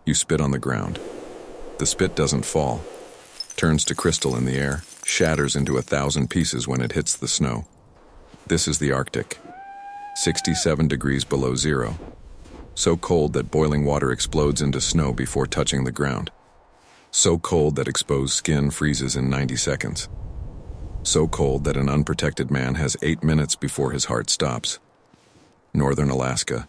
You spit on the ground. The spit doesn't fall, turns to crystal in the air, shatters into 1,000 pieces when it hits the snow. This is the Arctic, 67 degrees below zero, so cold that boiling water explodes into snow before touching the ground. So cold that exposed skin freezes in 90 seconds. So cold that an unprotected man has 8 minutes before his heart stops. Northern Alaska.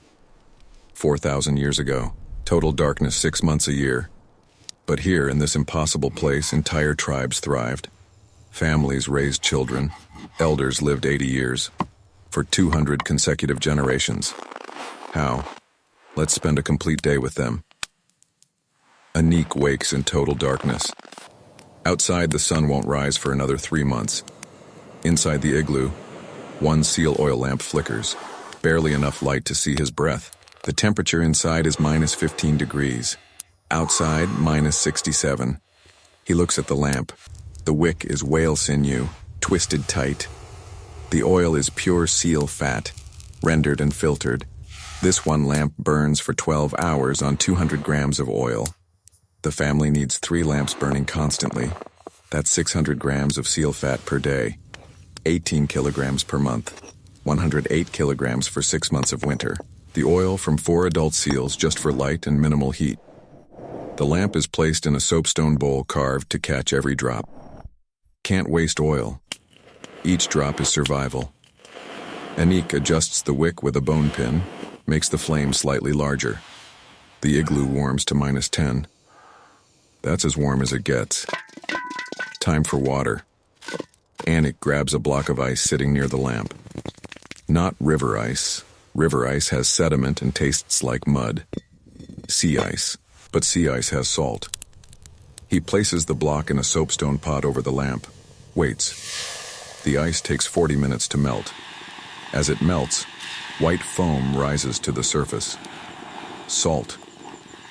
4,000 years ago, total darkness 6 months a year. But here, in this impossible place, entire tribes thrived. Families raised children. Elders lived 80 years. For 200 consecutive generations. How? Let's spend a complete day with them. Inuit wakes in total darkness. Outside, the sun won't rise for another 3 months. Inside the igloo, one seal oil lamp flickers, barely enough light to see his breath. The temperature inside is minus 15 degrees. Outside, minus 67. He looks at the lamp. The wick is whale sinew, twisted tight. The oil is pure seal fat, rendered and filtered. This one lamp burns for 12 hours on 200 grams of oil. The family needs 3 lamps burning constantly. That's 600 grams of seal fat per day, 18 kilograms per month, 108 kilograms for 6 months of winter. The oil from 4 adult seals just for light and minimal heat. The lamp is placed in a soapstone bowl carved to catch every drop. Can't waste oil. Each drop is survival. Inuit adjusts the wick with a bone pin, makes the flame slightly larger. The igloo warms to minus 10. That's as warm as it gets. Time for water. Inuit grabs a block of ice sitting near the lamp. Not river ice. River ice has sediment and tastes like mud. Sea ice. But sea ice has salt. He places the block in a soapstone pot over the lamp. Waits. The ice takes 40 minutes to melt. As it melts, white foam rises to the surface. Salt.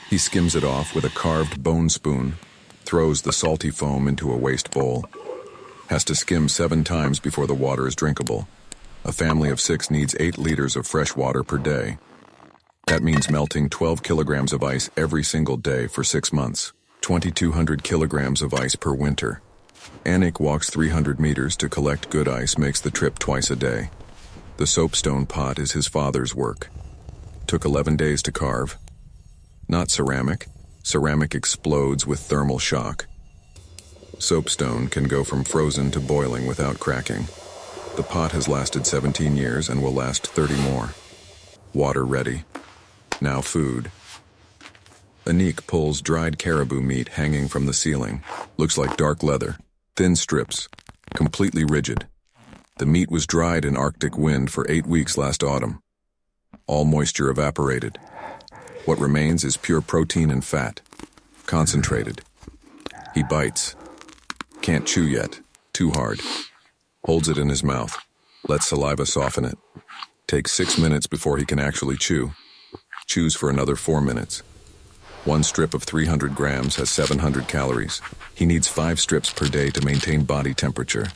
He skims it off with a carved bone spoon, throws the salty foam into a waste bowl. Has to skim 7 times before the water is drinkable. A family of 6 needs 8 liters of fresh water per day. That means melting 12 kilograms of ice every single day for 6 months. 2,200 kilograms of ice per winter. Inuit walks 300 meters to collect good ice, makes the trip twice a day. The soapstone pot is his father's work. Took 11 days to carve. Not ceramic. Ceramic explodes with thermal shock. Soapstone can go from frozen to boiling without cracking. The pot has lasted 17 years and will last 30 more. Water ready. Now food. Inuit pulls dried caribou meat hanging from the ceiling. Looks like dark leather. Thin strips. Completely rigid. The meat was dried in Arctic wind for 8 weeks last autumn. All moisture evaporated. What remains is pure protein and fat. Concentrated. He bites. Can't chew yet. Too hard. Holds it in his mouth. Lets saliva soften it. Takes 6 minutes before he can actually chew. Chews for another 4 minutes. 1 strip of 300 grams has 700 calories. He needs 5 strips per day to maintain body temperature.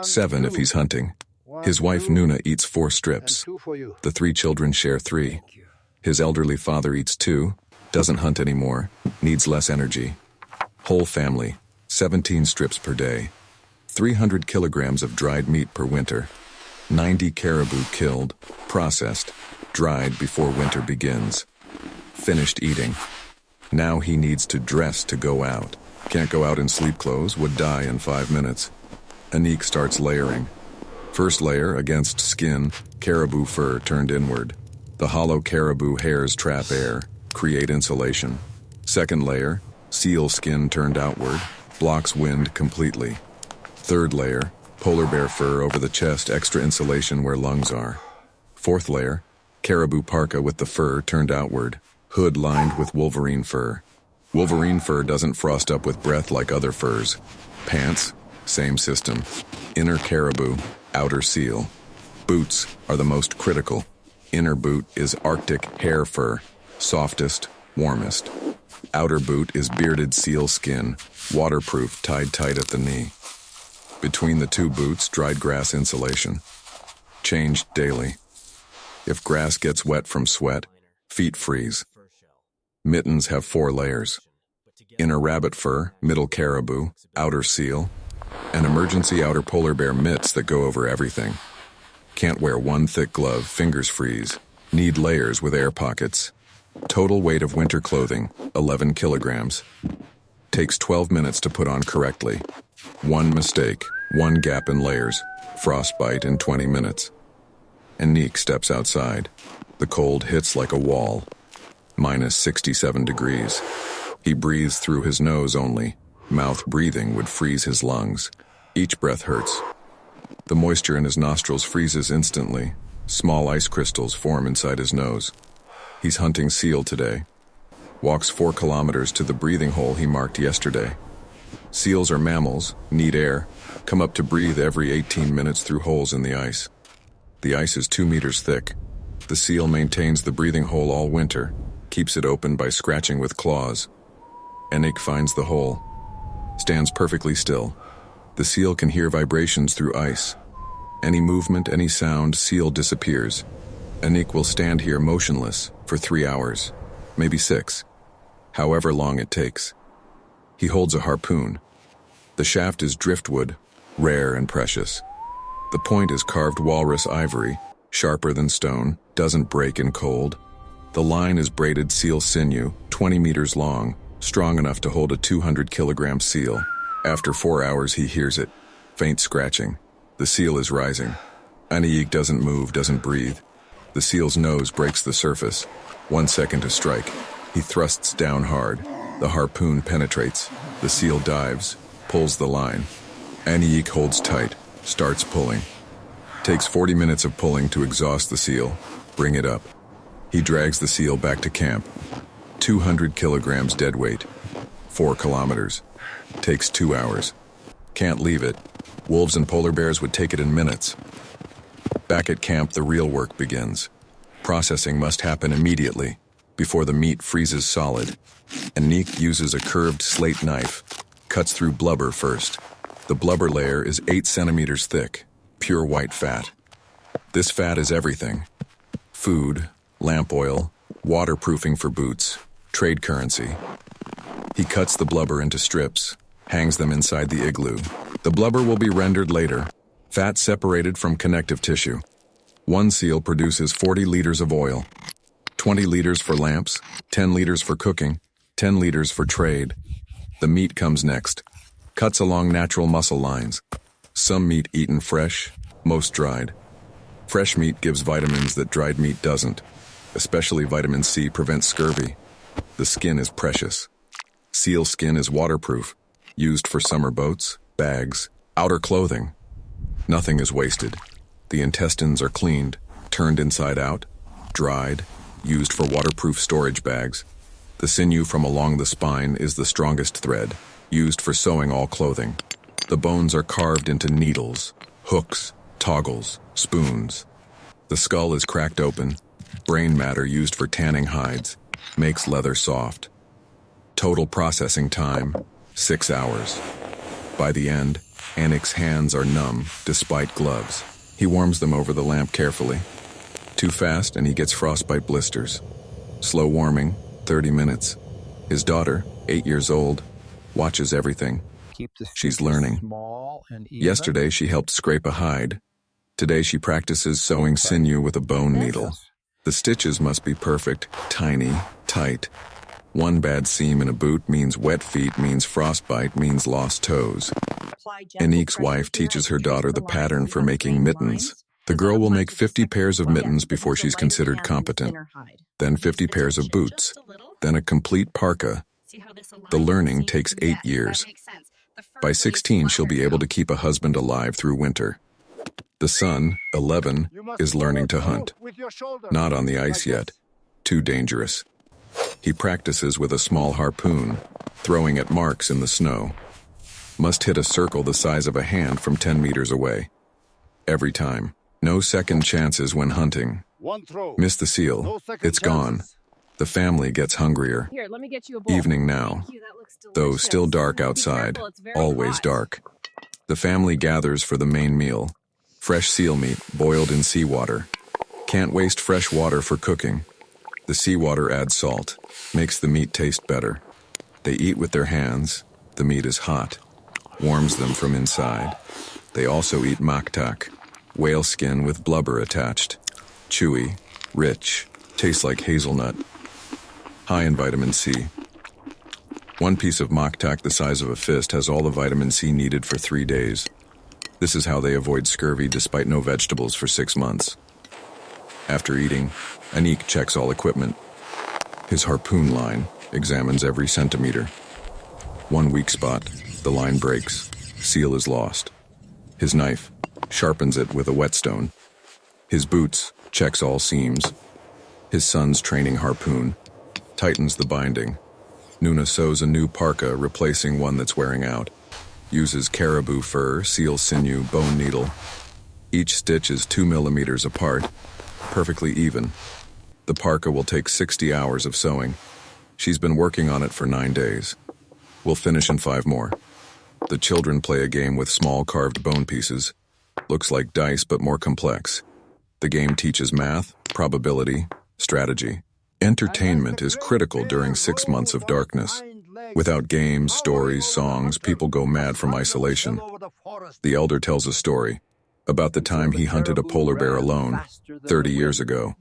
7 if he's hunting. His wife Nuna eats 4 strips. The 3 children share 3. His elderly father eats 2, doesn't hunt anymore, needs less energy. Whole family, 17 strips per day. 300 kilograms of dried meat per winter. 90 caribou killed, processed, dried before winter begins. Finished eating. Now he needs to dress to go out. Can't go out in sleep clothes, would die in 5 minutes. Inuit starts layering. First layer against skin, caribou fur turned inward. The hollow caribou hairs trap air, create insulation. Second layer, seal skin turned outward, blocks wind completely. Third layer, polar bear fur over the chest, extra insulation where lungs are. Fourth layer, caribou parka with the fur turned outward, hood lined with wolverine fur. Wolverine fur doesn't frost up with breath like other furs. Pants, same system. Inner caribou, outer seal. Boots are the most critical. Inner boot is Arctic hair fur, softest, warmest. Outer boot is bearded seal skin, waterproof, tied tight at the knee. Between the 2 boots, dried grass insulation. Changed daily. If grass gets wet from sweat, feet freeze. Mittens have 4 layers. Inner rabbit fur, middle caribou, outer seal, and emergency outer polar bear mitts that go over everything. Can't wear one thick glove, fingers freeze. Need layers with air pockets. Total weight of winter clothing, 11 kilograms. Takes 12 minutes to put on correctly. One mistake, one gap in layers. Frostbite in 20 minutes. Anik steps outside. The cold hits like a wall. Minus 67 degrees. He breathes through his nose only. Mouth breathing would freeze his lungs. Each breath hurts. The moisture in his nostrils freezes instantly. Small ice crystals form inside his nose. He's hunting seal today. Walks 4 kilometers to the breathing hole he marked yesterday. Seals are mammals, need air, come up to breathe every 18 minutes through holes in the ice. The ice is 2 meters thick. The seal maintains the breathing hole all winter, keeps it open by scratching with claws. Anik finds the hole. Stands perfectly still. The seal can hear vibrations through ice. Any movement, any sound, seal disappears. Anik will stand here motionless for 3 hours, maybe 6, however long it takes. He holds a harpoon. The shaft is driftwood, rare and precious. The point is carved walrus ivory, sharper than stone, doesn't break in cold. The line is braided seal sinew, 20 meters long, strong enough to hold a 200-kilogram seal. After 4 hours, he hears it. Faint scratching. The seal is rising. Anik doesn't move, doesn't breathe. The seal's nose breaks the surface. 1 second to strike. He thrusts down hard. The harpoon penetrates. The seal dives, pulls the line. Anik holds tight, starts pulling. Takes 40 minutes of pulling to exhaust the seal. Bring it up. He drags the seal back to camp. 200 kilograms dead weight. 4 kilometers. Takes 2 hours. Can't leave it. Wolves and polar bears would take it in minutes. Back at camp, the real work begins. Processing must happen immediately, before the meat freezes solid. Anik uses a curved slate knife, cuts through blubber first. The blubber layer is 8 centimeters thick, pure white fat. This fat is everything. Food, lamp oil, waterproofing for boots, trade currency. He cuts the blubber into strips, hangs them inside the igloo. The blubber will be rendered later, fat separated from connective tissue. One seal produces 40 liters of oil, 20 liters for lamps, 10 liters for cooking, 10 liters for trade. The meat comes next. Cuts along natural muscle lines. Some meat eaten fresh, most dried. Fresh meat gives vitamins that dried meat doesn't. Especially vitamin C prevents scurvy. The skin is precious. Seal skin is waterproof, used for summer boats, bags, outer clothing. Nothing is wasted. The intestines are cleaned, turned inside out, dried, used for waterproof storage bags. The sinew from along the spine is the strongest thread, used for sewing all clothing. The bones are carved into needles, hooks, toggles, spoons. The skull is cracked open. Brain matter used for tanning hides, makes leather soft. Total processing time, 6 hours. By the end, Anik's hands are numb, despite gloves. He warms them over the lamp carefully. Too fast and he gets frostbite blisters. Slow warming, 30 minutes. His daughter, 8 years old, watches everything. She's learning. Yesterday she helped scrape a hide. Today she practices sewing sinew with a bone needle. The stitches must be perfect, tiny, tight. One bad seam in a boot means wet feet, means frostbite, means lost toes. Anik's wife teaches her daughter the pattern for making mittens. The girl will make 50 pairs of mittens before she's considered competent. Then 50 pairs of boots. Then a complete parka. The learning takes 8 years. By 16, she'll be able to keep a husband alive through winter. The son, 11, is learning to hunt. Not on the ice yet. Too dangerous. He practices with a small harpoon, throwing at marks in the snow. Must hit a circle the size of a hand from 10 meters away. Every time. No second chances when hunting. Miss the seal. It's gone. The family gets hungrier. Here, let me get you a bowl. Evening now. Though still dark outside. Always dark. The family gathers for the main meal. Fresh seal meat, boiled in seawater. Can't waste fresh water for cooking. The seawater adds salt, makes the meat taste better. They eat with their hands. The meat is hot, warms them from inside. They also eat maktak, whale skin with blubber attached. Chewy, rich, tastes like hazelnut. High in vitamin C. One piece of maktak the size of a fist has all the vitamin C needed for 3 days. This is how they avoid scurvy despite no vegetables for 6 months. After eating, Anik checks all equipment. His harpoon line examines every centimeter. One weak spot, the line breaks. Seal is lost. His knife sharpens it with a whetstone. His boots checks all seams. His son's training harpoon tightens the binding. Nuna sews a new parka, replacing one that's wearing out. Uses caribou fur, seal sinew, bone needle. Each stitch is 2 millimeters apart, perfectly even. The parka will take 60 hours of sewing. She's been working on it for 9 days. We'll finish in 5 more. The children play a game with small carved bone pieces. Looks like dice, but more complex. The game teaches math, probability, strategy. Entertainment is critical during 6 months of darkness. Without games, stories, songs, people go mad from isolation. The elder tells a story about the time he hunted a polar bear alone 30 years ago.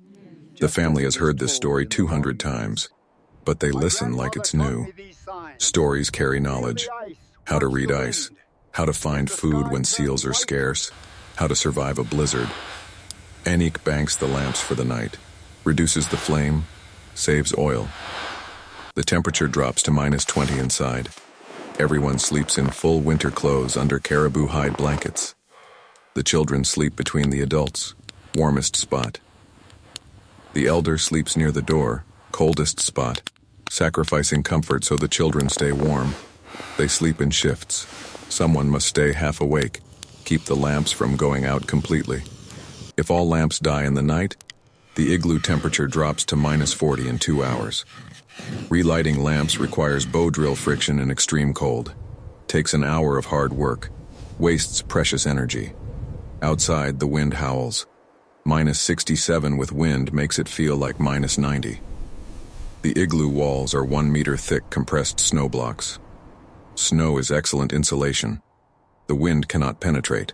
The family has heard this story 200 times, but they listen like it's new. Stories carry knowledge. How to read ice, how to find food when seals are scarce, how to survive a blizzard. Anik banks the lamps for the night, reduces the flame, saves oil. The temperature drops to -20 inside. Everyone sleeps in full winter clothes under caribou hide blankets. The children sleep between the adults, warmest spot. The elder sleeps near the door, coldest spot, sacrificing comfort so the children stay warm. They sleep in shifts. Someone must stay half awake, keep the lamps from going out completely. If all lamps die in the night, the igloo temperature drops to -40 in 2 hours. Relighting lamps requires bow drill friction in extreme cold. Takes an hour of hard work. Wastes precious energy. Outside, the wind howls. -67 with wind makes it feel like -90. The igloo walls are 1 meter thick compressed snow blocks. Snow is excellent insulation. The wind cannot penetrate.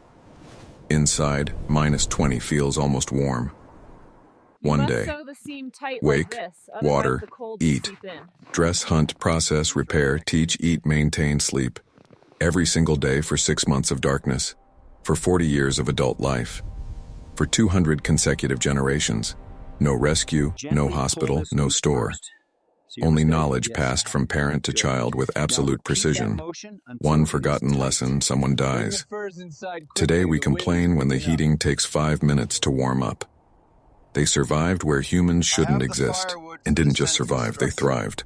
Inside, -20 feels almost warm. One day, wake, water, eat, dress, hunt, process, repair, teach, eat, maintain, sleep. Every single day for 6 months of darkness. For 40 years of adult life. For 200 consecutive generations. No rescue, no hospital, no store. Only knowledge passed from parent to child with absolute precision. One forgotten lesson, someone dies. Today we complain when the heating takes 5 minutes to warm up. They survived where humans shouldn't exist, and didn't just survive, they thrived.